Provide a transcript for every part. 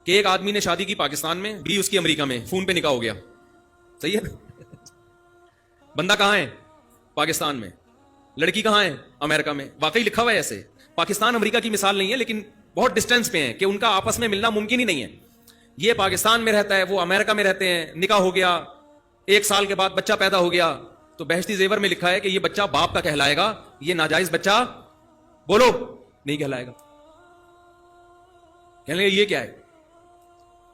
کہ ایک آدمی نے شادی کی پاکستان میں، بھی اس کی امریکہ میں، فون پہ نکاح ہو گیا. صحیح ہے. بندہ کہاں ہے؟ پاکستان میں. لڑکی کہاں ہے؟ امریکہ میں. واقعی لکھا ہوا ہے ایسے. پاکستان امریکہ کی مثال نہیں ہے لیکن بہت ڈسٹینس پہ ہیں کہ ان کا آپس میں ملنا ممکن ہی نہیں ہے. یہ پاکستان میں رہتا ہے، وہ امریکہ میں رہتے ہیں، نکاح ہو گیا، 1 سال کے بعد بچہ پیدا ہو گیا تو بہشتی زیور میں لکھا ہے کہ یہ بچہ باپ کا کہلائے گا، یہ ناجائز بچہ بولو نہیں کہلائے گا. کہنے لگے یہ کیا ہے؟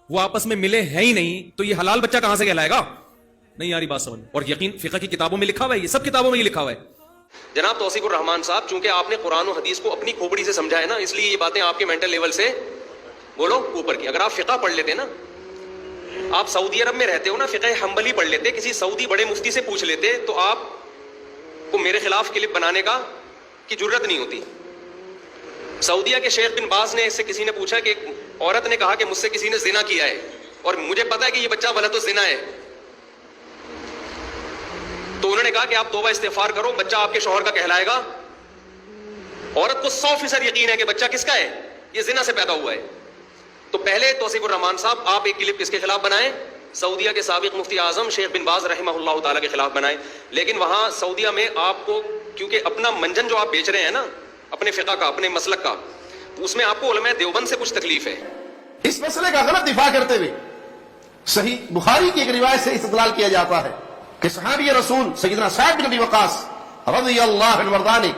وہ آپس میں ملے ہیں ہی نہیں تو یہ حلال بچہ کہاں سے کہلائے گا؟ نہیں یاری بات سمجھ. اور یقین فقہ کی کتابوں میں لکھا ہوا ہے، یہ سب کتابوں میں یہ لکھا ہوا ہے. جناب توصیف الرحمان صاحب، چونکہ آپ نے قرآن و حدیث کو اپنی کھوپڑی سے سمجھا ہے نا، اس لیے یہ باتیں آپ کے مینٹل لیول سے بولو اوپر کی. اگر آپ فقہ پڑھ لیتے نا، آپ سعودی عرب میں رہتے ہو نا، فقہ حنبلی پڑھ لیتے، کسی سعودی بڑے مفتی سے پوچھ لیتے تو آپ کو میرے خلاف کلپ بنانے کی جرت نہیں ہوتی. سعودیہ کے شیخ بن باز نے اس سے کسی نے پوچھا کہ ایک عورت نے کہا کہ مجھ سے کسی نے زنا کیا ہے اور مجھے پتا ہے کہ یہ بچہ ولد الزنا ہے، تو انہوں نے کہا کہ آپ توبہ استغفار کرو، بچہ آپ کے شوہر کا کہلائے گا. عورت کو 100% یقین ہے کہ بچہ کس کا ہے، یہ زنا سے پیدا ہوا ہے. تو پہلے توصیف الرحمان صاحب آپ ایک کلپ کس کے خلاف بنائیں؟ سعودیہ کے سابق مفتی اعظم شیخ بن باز رحمہ اللہ تعالیٰ کے خلاف بنائیں. لیکن وہاں سعودیہ میں آپ کو، کیونکہ اپنا منجن جو آپ بیچ رہے ہیں نا، اپنے فقہ کا، اپنے مسلک کا، اس میں آپ کو علماء دیوبند سے کچھ تکلیف ہے. اس مسئلے کا غلط دفاع کرتے ہوئے صحیح بخاری کی ایک روایت سے استدلال کیا جاتا ہے کہ صحابی رسول سیدنا سعد بن ابی وقاص رضی اللہ عنہ وارضاہ نے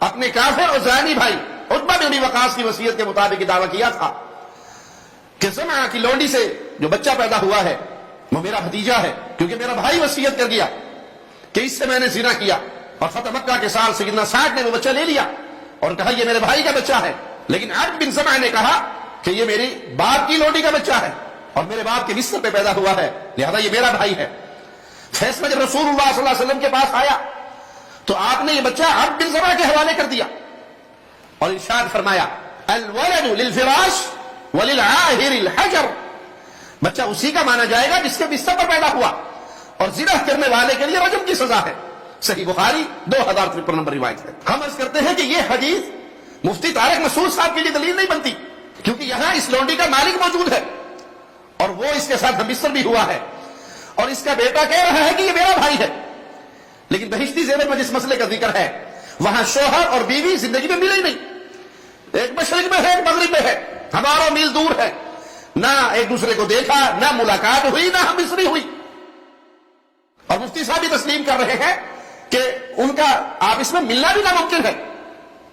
اپنے کافر اور زانی بھائی عتبہ بن ابی وقاص کی وصیت کے مطابق یہ دعویٰ کیا تھا کہ زمعہ کی لونڈی سے جو بچہ پیدا ہوا ہے وہ میرا بھتیجا ہے، کیونکہ میرا بھائی وصیت کر گیا کہ اس سے میں نے زنا کیا. اور فتح مکہ کے سال سیدنا سعد نے وہ بچہ لے لیا اور کہا یہ میرے بھائی کا بچہ ہے. لیکن عبد بن زمعہ نے کہا کہ یہ میری باپ کی لونڈی کا بچہ ہے اور میرے باپ کے بستر پہ پیدا ہوا ہے، لہذا یہ میرا بھائی ہے. فیصلہ جب رسول اللہ صلی اللہ علیہ وسلم کے پاس آیا تو آپ نے یہ بچہ عبد بن زمعہ کے حوالے کر دیا اور ارشاد فرمایا الولد للفراش وللعاہر الحجر، بچہ اسی کا مانا جائے گا جس کے بستر پر پیدا ہوا، اور زنا کرنے والے کے لیے رجم کی سزا ہے. صحیح بخاری 2053 نمبر روایت ہے. ہم عرض کرتے ہیں کہ یہ حدیث مفتی طارق مسعود صاحب کے لیے دلیل نہیں بنتی، کیونکہ یہاں اس لونڈی کا مالک موجود ہے اور وہ اس کے ساتھ ہمبستر بھی ہوا ہے اور اس کا بیٹا کہہ رہا ہے کہ یہ میرا بھائی ہے. لیکن بہشتی زیور میں جس مسئلے کا ذکر ہے وہاں شوہر اور بیوی زندگی میں ملے ہی نہیں، ایک مشرق میں ہے ایک مغرب میں ہے، ہزاروں میل دور ہے، نہ ایک دوسرے کو دیکھا، نہ ملاقات ہوئی، نہ ہمبستری ہوئی. اور مفتی صاحب بھی تسلیم کر رہے ہیں کہ ان کا آپس میں ملنا بھی ناممکن ہے.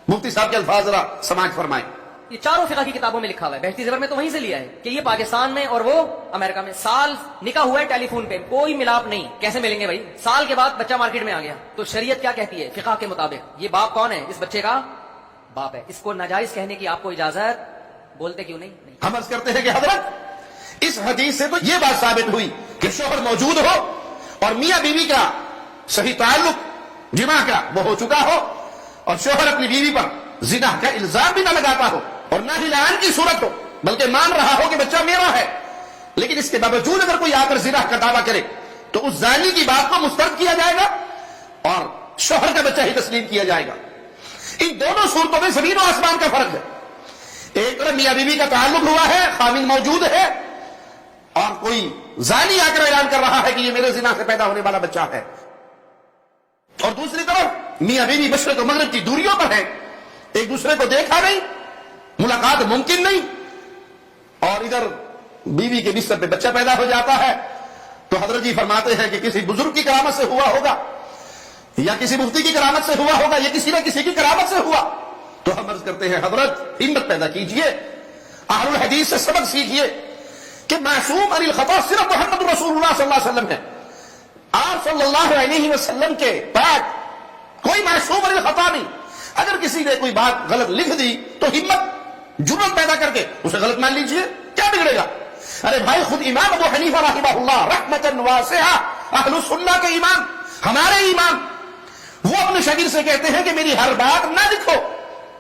مفتی صاحب کے الفاظ ذرا سماعت فرمائیں. یہ چاروں فقہ کی کتابوں میں لکھا ہوا ہے، بہشتی زیور میں تو وہیں سے لیا ہے کہ یہ پاکستان میں اور وہ امریکہ میں. سال نکاح ہوا ہے ٹیلی فون پہ، کوئی ملاپ نہیں، کیسے ملیں گے بھائی؟ سال کے بعد بچہ مارکیٹ میں آ گیا تو شریعت کیا کہتی ہے فقہ کے مطابق؟ یہ باپ کون ہے؟ اس بچے کا باپ ہے. اس کو ناجائز کہنے کی آپ کو اجازت بولتے کیوں نہیں؟ ہم عرض کرتے ہیں کہ حضرت اس حدیث سے تو یہ بات ثابت ہوئی کہ شوہر موجود ہو اور میاں بیوی کا صحیح تعلق جماع کا وہ ہو چکا ہو اور شوہر اپنی بیوی پر زنا کا الزام بھی نہ لگاتا ہو اور نہ ہی لعان کی صورت ہو، بلکہ مان رہا ہو کہ بچہ میرا ہے، لیکن اس کے باوجود اگر کوئی آ کر زنا کا دعویٰ کرے تو اس زانی کی بات کو مسترد کیا جائے گا اور شوہر کا بچہ ہی تسلیم کیا جائے گا. ان دونوں صورتوں میں زمین و آسمان کا فرق ہے. ایک طرف میاں بیوی کا تعلق ہوا ہے، خاوند موجود ہے، اور کوئی زانی آ کر اعلان کر رہا ہے کہ یہ میرے زنا سے پیدا ہونے والا بچہ ہے، اور دوسری طرف میاں بیوی مشرق و مغرب کی دوریوں پر ہے، ایک دوسرے کو دیکھا نہیں، ملاقات ممکن نہیں، اور ادھر بیوی کے بستر پہ بچہ پیدا ہو جاتا ہے. تو حضرت جی فرماتے ہیں کہ کسی بزرگ کی کرامت سے ہوا ہوگا یا کسی مفتی کی کرامت سے ہوا ہوگا یا کسی نہ کسی کی کرامت سے ہوا. تو ہم عرض کرتے ہیں حضرت ہمت پیدا کیجئے، اہل الحدیث سے سبق سیکھیے کہ معصوم عن الخطا صرف محمد رسول اللہ صلی اللہ علیہ وسلم ہے. آپ صلی اللہ علیہ وسلم کے بعد کوئی معصوم عن الخطا نہیں. اگر کسی نے کوئی بات غلط لکھ دی تو ہمت جرأت پیدا کر کے اسے غلط مان لیجئے، کیا بگڑے گا؟ ارے بھائی خود امام ابو حنیفہ رحمہ اللہ رحمۃ واسعہ اہل سنہ کے امام، ہمارے امام، وہ اپنے شاگرد سے کہتے ہیں کہ میری ہر بات نہ لکھو،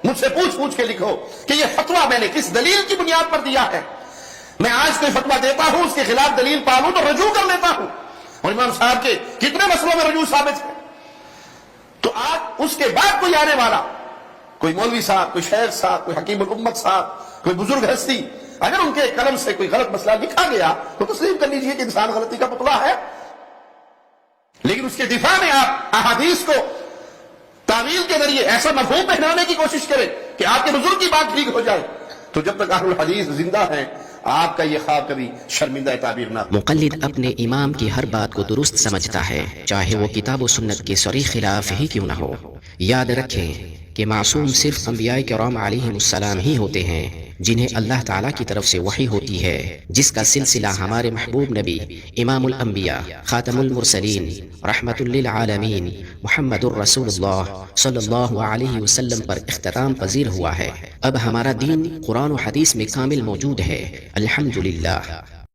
مجھ سے پوچھ پوچھ کے لکھو کہ یہ فتویٰ میں نے کس دلیل کی بنیاد پر دیا ہے. میں آج کوئی فتویٰ دیتا ہوں اس کے خلاف دلیل پالوں تو رجوع کر لیتا ہوں، اور امام صاحب کے کتنے مسئلوں میں رجوع ثابت ہے. تو آج اس کے بعد کوئی آنے والا، کوئی مولوی صاحب، کوئی شیخ صاحب، کوئی حکیم الامت صاحب، کوئی بزرگ ہستی اگر ان کے قلم سے کوئی غلط مسئلہ لکھا گیا تو تسلیم کر لیجئے کہ انسان غلطی کا پتلا ہے، لیکن اس کے دفاع میں آپ احادیث کو تعویل کے ذریعے ایسا مفہوم پہنانے کی کوشش کریں کہ آپ کے بزرگ کی بات ٹھیک ہو جائے، تو جب تک اہل الحدیث زندہ ہیں آپ کا یہ خواب کبھی شرمندہ تعبیر نہ ہو۔ مقلد اپنے امام کی ہر بات کو درست سمجھتا ہے، چاہے وہ کتاب و سنت کے صریح خلاف ہی کیوں نہ ہو۔ یاد رکھیں کہ معصوم صرف انبیاء کرام علیہم السلام ہی ہوتے ہیں جنہیں اللہ تعالیٰ کی طرف سے وحی ہوتی ہے، جس کا سلسلہ ہمارے محبوب نبی امام الانبیاء خاتم المرسلین رحمت للعالمین محمد الرسول اللہ صلی اللہ علیہ وسلم پر اختتام پذیر ہوا ہے۔ اب ہمارا دین قرآن و حدیث میں کامل موجود ہے، الحمدللہ۔